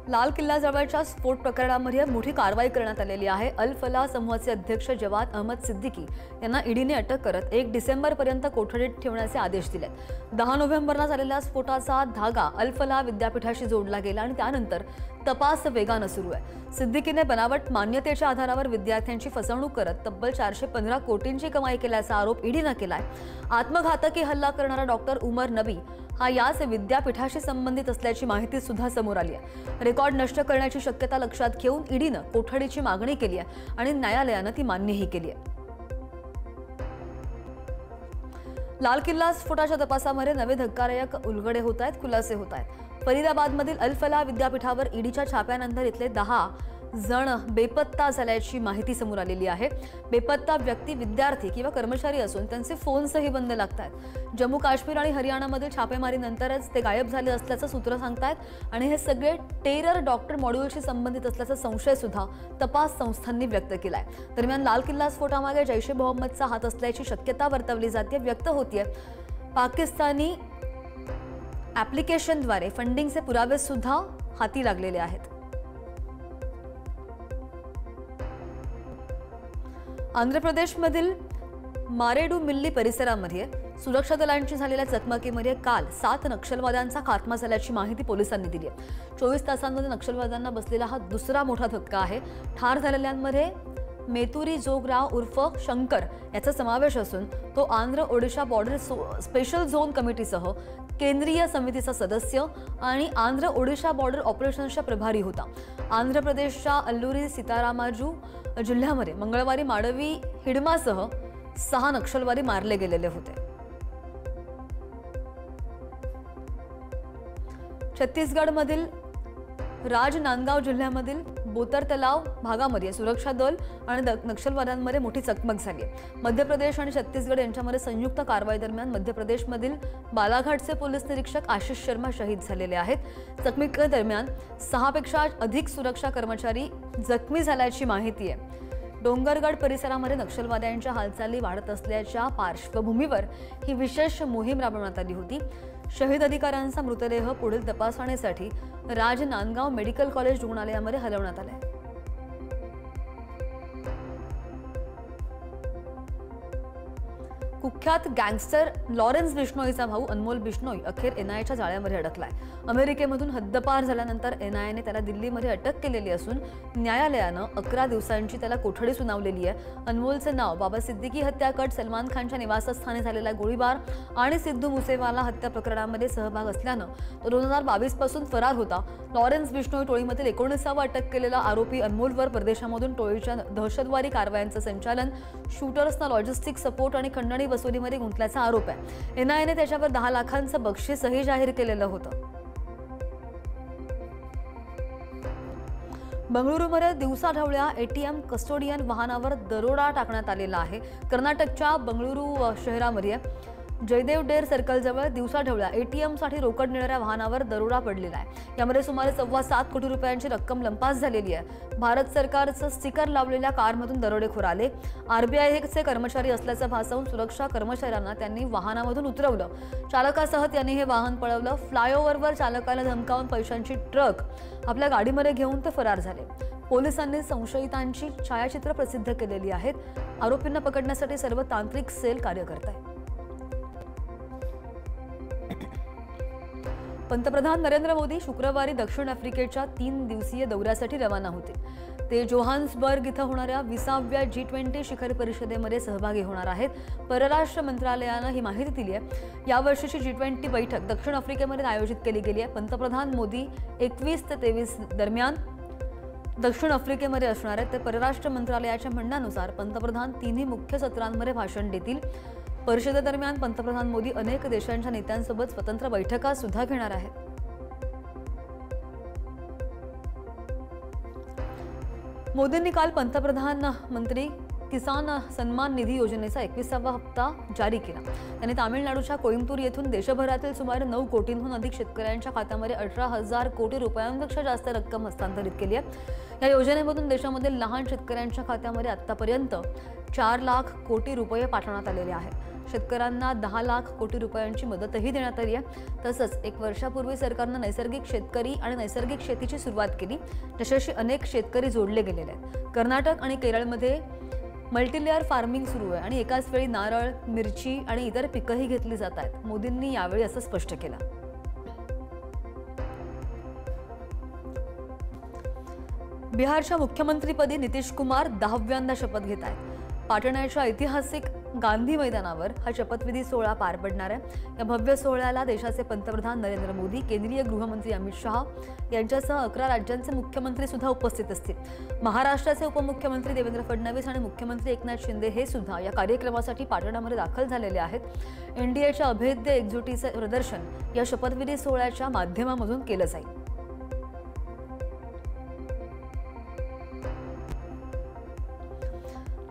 लाल किल्ला जवळच्या स्फोट प्रकरणामध्ये मोठी कारवाई करण्यात आलेली आहे। अल फलाह समूहाचे अध्यक्ष जवाद अहमद सिद्दीकी यांना ईडीने अटक करत 1 डिसेंबरपर्यंत कोठडीत ठेवण्याचे आदेश दिलेत। 10 नोव्हेंबरला झालेल्या स्फोटाचा धागा अल फलाह विद्यापीठाशी जोडला गेला आणि त्यानंतर तपास वेगाने सुरू आहे। सिद्दीकीने बनावट मान्यतेच्या आधारावर विद्यार्थ्यांची फसवणूक करत तब्बल 415 कोटींची कमाई केल्याचा आरोप ईडीने केलाय। आत्मघातकी हल्ला करणारा डॉक्टर उमर नबी हा याच विद्यापीठाशी संबंधित असल्याची माहिती सुद्धा समोर आली आहे। रेकॉर्ड नष्ट करण्याची शक्यता लक्षात घेऊन ईडीने कोठडीची मागणी केली आहे आणि न्यायालयाने ती मान्यही केली आहे। लाल किल्ला स्फोटाच्या तपासामध्ये नवे धक्कादायक उलगडे होत आहेत, खुलासे होत आहेत। फरीदाबादमधील अल फलाह विद्यापीठावर ईडीच्या छाप्यानंतर इथले 10 जण बेपत्ता झाल्याची माहिती समोर आलेली आहे। बेपत्ता व्यक्ती विद्यार्थी किंवा कर्मचारी असून त्यांचे फोनसही बंद लागतात। जम्मू काश्मीर आणि हरियाणामधील छापेमारीनंतरच ते गायब झाले असल्याचं सूत्र सांगतात आणि हे सगळे टेरर डॉक्टर मॉड्यूलशी संबंधित असल्याचा संशय सुद्धा तपास संस्थांनी व्यक्त केलाय। दरम्यान लाल किल्ला स्फोटामागे जैश ए मोहम्मदचा हात असल्याची शक्यता वर्तवली जाते, व्यक्त होतीये। पाकिस्तानी ॲप्लिकेशनद्वारे फंडिंगचे पुरावे सुद्धा हाती लागलेले आहेत। आंध्र प्रदेशमधील मारेडुमिल्ली परिसरामध्ये सुरक्षा दलांची झालेल्या चकमकीमध्ये काल 7 नक्षलवाद्यांचा खात्मा झाल्याची माहिती पोलिसांनी दिली आहे। 24 तासांमध्ये नक्षलवाद्यांना बसलेला हा दुसरा मोठा धक्का आहे। ठार झालेल्यांमध्ये मेतुरी जोगराव उर्फ शंकर याचा समावेश असून तो Andhra Odisha border special zone कमिटीसह केंद्रीय समितीचा सदस्य आणि आंध्र ओडिशा बॉर्डर ऑपरेशन्सचा प्रभारी होता। आंध्र प्रदेशच्या अल्लुरी सीतारामाजू जिल्ह्यामध्ये मंगळवारी माडवी हिडमासह 6 नक्षलवादी मारले गेलेले होते। छत्तीसगडमधील राजनांदगाव जिल्ह्यामधील बोतर तलाव भागामध्ये सुरक्षा दल आणि नक्षलवाद्यांमध्ये मोठी चकमक झाली। मध्य प्रदेश आणि छत्तीसगड यांच्यामध्ये संयुक्त कारवाई दरम्यान मध्य प्रदेशमधील बालाघाटचे पोलीस निरीक्षक आशिष शर्मा शहीद झालेले आहेत। चकमकीदरम्यान 6 पेक्षा अधिक सुरक्षा कर्मचारी जखमी झाल्याची माहिती आहे। डोंगरगड परिसरामध्ये नक्षलवाद्यांच्या हालचाली वाढत असल्याच्या पार्श्वभूमीवर ही विशेष मोहीम राबवण्यात आली होती। शहीद अधिकाऱ्यांचा मृतदेह पुढील तपासणीसाठी राजनांदगाव मेडिकल कॉलेज रुग्णालयामध्ये हलवण्यात आले। कुख्यात गँगस्टर लॉरेन्स बिश्नोईचा भाऊ अनमोल बिश्नोई अखेर एनआयएच्या जाळ्यामध्ये अडकलाय। अमेरिकेमधून हद्दपार झाल्यानंतर एनआयएने त्याला दिल्लीमध्ये अटक केलेली असून न्यायालयानं 11 दिवसांची त्याला कोठडी सुनावलेली आहे। अनमोलचे नाव बाबा सिद्दीकी हत्याकट, सलमान खानच्या निवासस्थानी झालेला गोळीबार आणि सिद्धू मुसेवाला हत्या प्रकरणामध्ये सहभाग असल्यानं तो 2022 पासून फरार होता। लॉरेन्स बिश्नोई टोळीमधील 19वा अटक केलेला आरोपी अनमोलवर परदेशामधून टोळीच्या दहशतवादी कारवायांचं संचालन, शूटर्सना लॉजिस्टिक सपोर्ट आणि खंडणी वसुलीमध्ये गुंतल्याचा आरोप आहे। एनआयएने त्याच्यावर 10 लाखांचं बक्षीसही जाहीर केलेलं होतं। बंगळुरूमध्ये दिवसाढवळ्या एटीएम कस्टोडियन वाहनावर दरोडा टाकण्यात आलेला आहे। कर्नाटकच्या बंगळुरू शहरामध्ये जयदेव डेर सर्कलजवळ दिवसाढवळ्या एटीएमसाठी रोकड नेणाऱ्या वाहनावर दरोडा पडलेला आहे। यामध्ये सुमारे 7.25 कोटी रुपयांची रक्कम लंपास झालेली आहे। भारत सरकारचं स्टिकर लावलेल्या कारमधून दरोडेखोर आले। आरबीआयचे कर्मचारी असल्याचं भासवून सुरक्षा कर्मचाऱ्यांना त्यांनी वाहनामधून उतरवलं। चालकासह त्यांनी हे वाहन पळवलं। फ्लायओव्हरवर चालकाला धमकावून पैशांची ट्रक आपल्या गाडीमध्ये घेऊन ते फरार झाले। पोलिसांनी संशयितांची छायाचित्र प्रसिद्ध केलेली आहेत। आरोपींना पकडण्यासाठी सर्व तांत्रिक सेल कार्य करत आहे। पंतप्रधान नरेंद्र मोदी शुक्रवारी दक्षिण आफ्रिकेच्या 3 दिवसीय दौऱ्यासाठी रवाना होतील। ते जोहान्सबर्ग इथं होणाऱ्या 20व्या G20 शिखर परिषदेमध्ये सहभागी होणार आहेत। परराष्ट्र मंत्रालयानं ही माहिती दिली आहे। यावर्षीची G20 बैठक दक्षिण आफ्रिकेमध्ये आयोजित केली गेली आहे। पंतप्रधान मोदी 21 ते 23 दरम्यान दक्षिण आफ्रिकेमध्ये असणार आहेत। ते परराष्ट्र मंत्रालयाच्या म्हणण्यानुसार पंतप्रधान 3 मुख्य सत्रांमध्ये भाषण देतील। परिषदेदरम्यान पंतप्रधान मोदी अनेक देशांच्या नेत्यांसोबत स्वतंत्र बैठका सुद्धा घेणार आहेत। मोदींनी काल पंतप्रधान मंत्री किसान सन्मान निधी योजनेचा 21वा हप्ता जारी केला। त्यांनी तामिळनाडूच्या कोइंबतूर येथून देशभरातील सुमारे 9 कोटींहून अधिक शेतकऱ्यांच्या खात्यामध्ये 18,000 कोटी रुपयांपेक्षा जास्त रक्कम हस्तांतरित केली आहे। या योजनेमधून देशामधील लहान शेतकऱ्यांच्या खात्यामध्ये आतापर्यंत 4 लाख कोटी रुपये पाठवण्यात आलेले आहेत. शेतकऱ्यांना 10 लाख कोटी रुपयांची मदतही देण्यात आली आहे. तसंच 1 वर्षापूर्वी सरकारनं नैसर्गिक शेतकरी आणि नैसर्गिक शेतीची सुरुवात केली, ज्याच्याशी अनेक शेतकरी जोडले गेलेले आहेत. कर्नाटक आणि केरळमध्ये मल्टीलेअर फार्मिंग सुरू आहे आणि एकाच वेळी नारळ, मिरची आणि इतर पिकंही घेतली जात आहेत. मोदींनी यावेळी असं स्पष्ट केलं. बिहारच्या मुख्यमंत्रीपदी नितीश कुमार 10व्यांदा शपथ घेत आहेत. पाटण्याच्या ऐतिहासिक गांधी मैदानावर हा शपथविधी सोहळा पार पडणार आहे. या भव्य सोहळ्याला देशाचे पंतप्रधान नरेंद्र मोदी, केंद्रीय गृहमंत्री अमित शहा यांच्यासह 11 राज्यांचे मुख्यमंत्री सुद्धा उपस्थित असतील. महाराष्ट्राचे उपमुख्यमंत्री देवेंद्र फडणवीस आणि मुख्यमंत्री एकनाथ शिंदे हे सुद्धा या कार्यक्रमासाठी पाटण्यामध्ये दाखल झालेले आहेत. एनडीएच्या अभेद्य एकजुटीचे प्रदर्शन या शपथविधी सोहळ्याच्या माध्यमामधून केलं जाईल.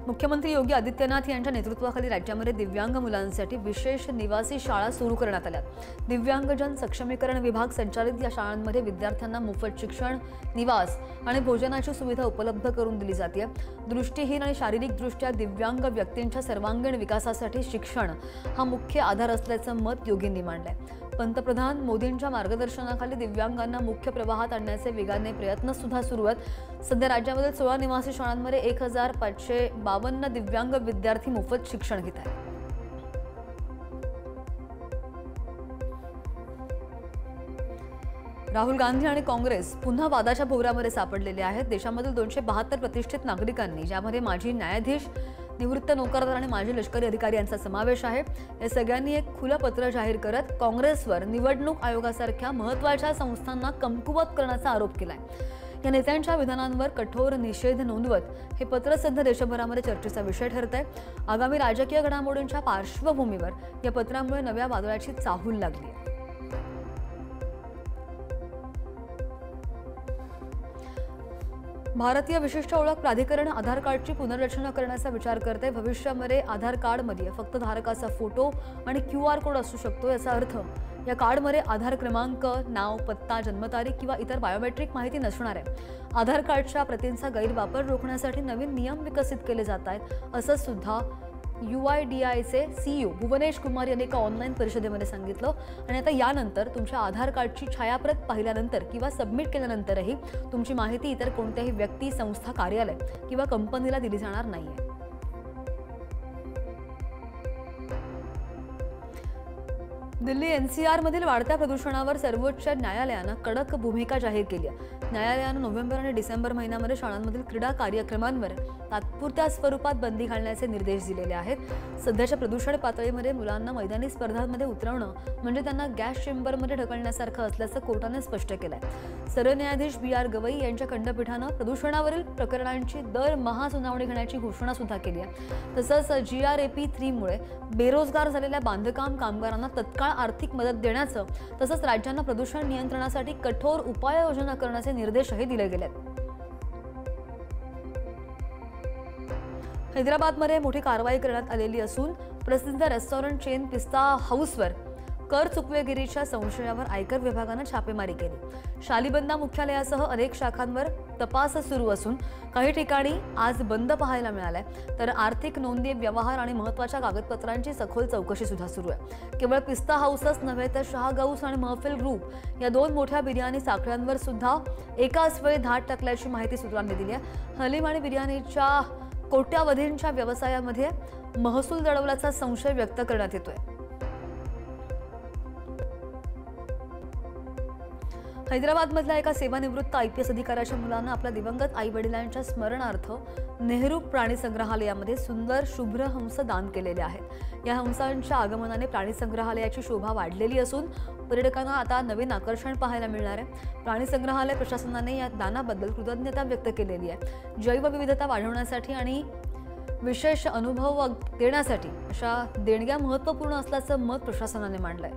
मुख्यमंत्री योगी आदित्यनाथ यांच्या नेतृत्वाखाली राज्यामध्ये दिव्यांग मुलांसाठी विशेष निवासी शाळा सुरू करण्यात आल्या. दिव्यांगजन सक्षमीकरण विभाग संचालित या शाळांमध्ये विद्यार्थ्यांना मोफत शिक्षण, निवास आणि भोजनाची सुविधा उपलब्ध करून दिली जाते. दृष्टीहीन आणि शारीरिकदृष्ट्या दिव्यांग व्यक्तींच्या सर्वांगीण विकासासाठी शिक्षण हा मुख्य आधार असल्याचं मत योगींनी मांडलंय. पंतप्रधान मोदींच्या मार्गदर्शनाखाली दिव्यांगांना मुख्य प्रवाहात आणण्याचे वेगाने प्रयत्न सुद्धा सुरू आहेत. सध्या राज्यामधील 16 निवासी शाळांमध्ये 1552 दिव्यांग विद्यार्थी मोफत शिक्षण घेत आहेत. राहुल गांधी आणि काँग्रेस पुन्हा वादाच्या भोवऱ्यामध्ये सापडलेले आहेत. देशामधील 272 प्रतिष्ठित नागरिकांनी, ज्यामध्ये माजी न्यायाधीश, निवृत्त नोकरदार आणि माजी लष्करी अधिकारी यांचा समावेश आहे, या सगळ्यांनी एक खुलं पत्र जाहीर करत काँग्रेसवर निवडणूक आयोगासारख्या महत्त्वाच्या संस्थांना कमकुवत करण्याचा आरोप केलाय. या नेत्यांच्या विधानांवर कठोर निषेध नोंदवत हे पत्र सध्या देशभरामध्ये चर्चेचा विषय ठरत आहे. आगामी राजकीय घडामोडींच्या पार्श्वभूमीवर या पत्रामुळे नव्या वादळाची चाहूल लागली आहे. भारतीय विशिष्ट ओळख प्राधिकरण आधार कार्डची पुनर्रचना करण्याचा विचार करते. भविष्यामध्ये आधार कार्डमध्ये फक्त धारकाचा फोटो आणि QR कोड असू शकतो. याचा अर्थ या कार्डमध्ये आधार क्रमांक, नाव, पत्ता, जन्मतारीख किंवा इतर बायोमेट्रिक माहिती नसणार आहे. आधार कार्डच्या प्रतींचा गैरवापर रोखण्यासाठी नवीन नियम विकसित केले जात आहेत, असं सुद्धा UIDAIचे CEO भुवनेश कुमार यांनी एका ऑनलाईन परिषदेमध्ये सांगितलं. आणि आता यानंतर तुमच्या आधार कार्डची छायाप्रत पाहिल्यानंतर किंवा सबमिट केल्यानंतरही तुमची माहिती इतर कोणत्याही व्यक्ती, संस्था, कार्यालय किंवा कंपनीला दिली जाणार नाहीये. दिल्ली NCR मधील वाढत्या प्रदूषणावर सर्वोच्च न्यायालयानं कडक भूमिका जाहीर केली आहे. न्यायालयानं नोव्हेंबर आणि डिसेंबर महिन्यामध्ये शाळांमधील क्रीडा कार्यक्रमांवर तात्पुरत्या स्वरूपात बंदी घालण्याचे निर्देश दिलेले आहेत. सध्याच्या प्रदूषण पातळीमध्ये मुलांना मैदानी स्पर्धांमध्ये उतरवणं म्हणजे त्यांना गॅस चेंबरमध्ये ढकलण्यासारखं असल्याचं कोर्टाने स्पष्ट केलंय. सरन्यायाधीश BR गवई यांच्या खंडपीठानं प्रदूषणावरील प्रकरणांची दरमहा सुनावणी घेण्याची घोषणा सुद्धा केली आहे. तसंच GRAP 3मुळे बेरोजगार झालेल्या बांधकाम कामगारांना तत्काळ आर्थिक मदत देण्याचं, तसंच राज्यांना प्रदूषण नियंत्रणासाठी कठोर उपाययोजना करण्याचे निर्देशही दिले गेलेत. हैदराबादमध्ये मोठी कारवाई करण्यात आलेली असून प्रसिद्ध रेस्टॉरंट चेन पिस्ता हाऊसवर कर चुकवेगिरीच्या संशयावर आयकर विभागानं छापेमारी केली. शालीबंदा मुख्यालयासह अनेक शाखांवर तपास सुरू असून काही ठिकाणी आज बंद पाहायला मिळालाय. तर आर्थिक नोंदी, व्यवहार आणि महत्त्वाच्या कागदपत्रांची सखोल चौकशी सुद्धा सुरू आहे. केवळ पिस्ता हाऊसच नव्हे तर शहागाऊस आणि महफिल ग्रुप या 2 मोठ्या बिर्याणी साखळ्यांवर सुद्धा एकाच वेळी धाड टाकल्याची माहिती सूत्रांनी दिली आहे. हलीम आणि बिर्याणीच्या कोट्यावधींच्या व्यवसायामध्ये महसूल दडवल्याचा संशय व्यक्त करण्यात येतोय. हैदराबादमधल्या एका सेवानिवृत्त IPS अधिकाऱ्याच्या मुलानं आपल्या दिवंगत आई वडिलांच्या स्मरणार्थ नेहरू प्राणी संग्रहालयामध्ये सुंदर शुभ्र हंस दान केलेले आहेत. या हंसांच्या आगमनाने प्राणी संग्रहालयाची शोभा वाढलेली असून पर्यटकांना आता नवीन आकर्षण पाहायला मिळणार आहे. प्राणी संग्रहालय प्रशासनाने या दानाबद्दल कृतज्ञता व्यक्त केलेली आहे. जैवविविधता वाढवण्यासाठी आणि विशेष अनुभव देण्यासाठी अशा देणग्या महत्त्वपूर्ण असल्याचं मत प्रशासनाने मांडलंय.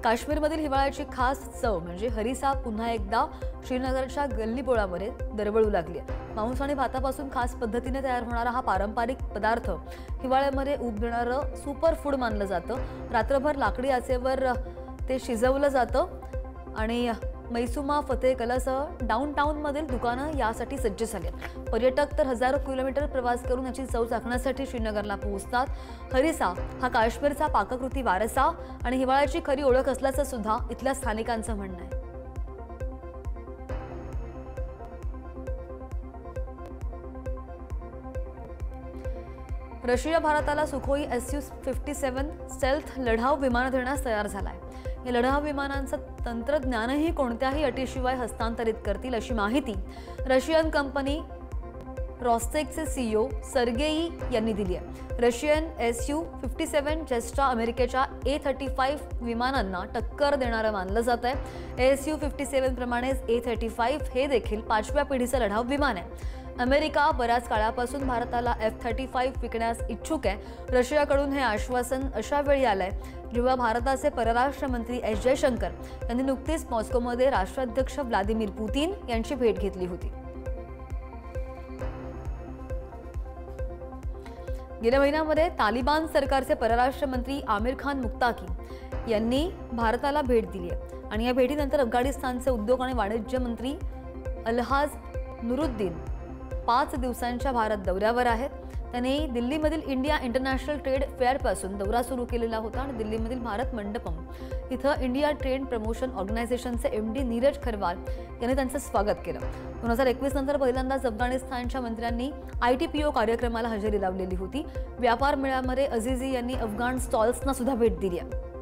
काश्मीरमधील हिवाळ्याची खास चव म्हणजे हरिसा पुन्हा एकदा श्रीनगरच्या गल्लीबोळामध्ये दरवळू लागली आहे. मांस आणि भातापासून खास पद्धतीने तयार होणारा हा पारंपरिक पदार्थ हिवाळ्यामध्ये ऊब देणारं सुपर फूड मानलं जातं. रात्रभर लाकडी आचेवर ते शिजवलं जातं आणि मैसुमा फतेह कलासह डाऊनटाऊनमधील दुकानं यासाठी सज्ज झाली आहेत। पर्यटक तर हजारो किलोमीटर प्रवास करून याची चव चाखण्यासाठी श्रीनगरला पोहोचतात। हरिसा हा काश्मीरचा पाककृती वारसा आणि हिवाळ्याची खरी ओळख असल्याचं सुद्धा इथल्या स्थानिकांचं म्हणणं आहे। रशिया भारताला सुखोई Su-57 स्टेल्थ लढाऊ विमान देण्यास तयार झालाय। या लढाऊ विमानांचं तंत्रज्ञानही कोणत्याही अटीशिवाय हस्तांतरित करतील अशी माहिती रशियन कंपनी रॉस्टेकचे CEO सर्गेई यांनी दिली आहे। रशियन Su-57 जेस्ट्रा अमेरिकेच्या A-35 विमानांना टक्कर देणारं मानलं जात आहे। Su-57 प्रमाणेच A-35 हे देखील 5व्या पिढीचं लढाऊ विमान आहे। अमेरिका बऱ्याच काळापासून भारताला F-35 विकण्यास इच्छुक आहे। रशियाकडून हे आश्वासन अशा वेळी आलंय जेव्हा भारताचे परराष्ट्र मंत्री एस जयशंकर यांनी नुकतीच मॉस्कोमध्ये राष्ट्राध्यक्ष व्लादिमीर पुतीन यांची भेट घेतली होती। गेल्या महिन्यामध्ये तालिबान सरकारचे परराष्ट्र मंत्री आमिर खान मुक्ताकी यांनी भारताला भेट दिली आहे आणि या भेटीनंतर अफगाणिस्तानचे उद्योग आणि वाणिज्य मंत्री अलहाज नुरुद्दीन 5 दिवसांच्या भारत दौऱ्यावर आहेत। त्यांनी दिल्लीमधील इंडिया इंटरनॅशनल ट्रेड फेअरपासून दौरा सुरू केलेला होता आणि दिल्लीमधील भारत मंडपम इथं इंडिया ट्रेड प्रमोशन ऑर्गनायझेशनचे MD नीरज खरवाल यांनी त्यांचं स्वागत केलं। 2021 नंतर पहिल्यांदाच अफगाणिस्तानच्या मंत्र्यांनी ITPO कार्यक्रमाला हजेरी लावलेली होती। व्यापार मेळ्यामध्ये अझीझी यांनी अफगाण स्टॉल्सना सुद्धा भेट दिली आहे।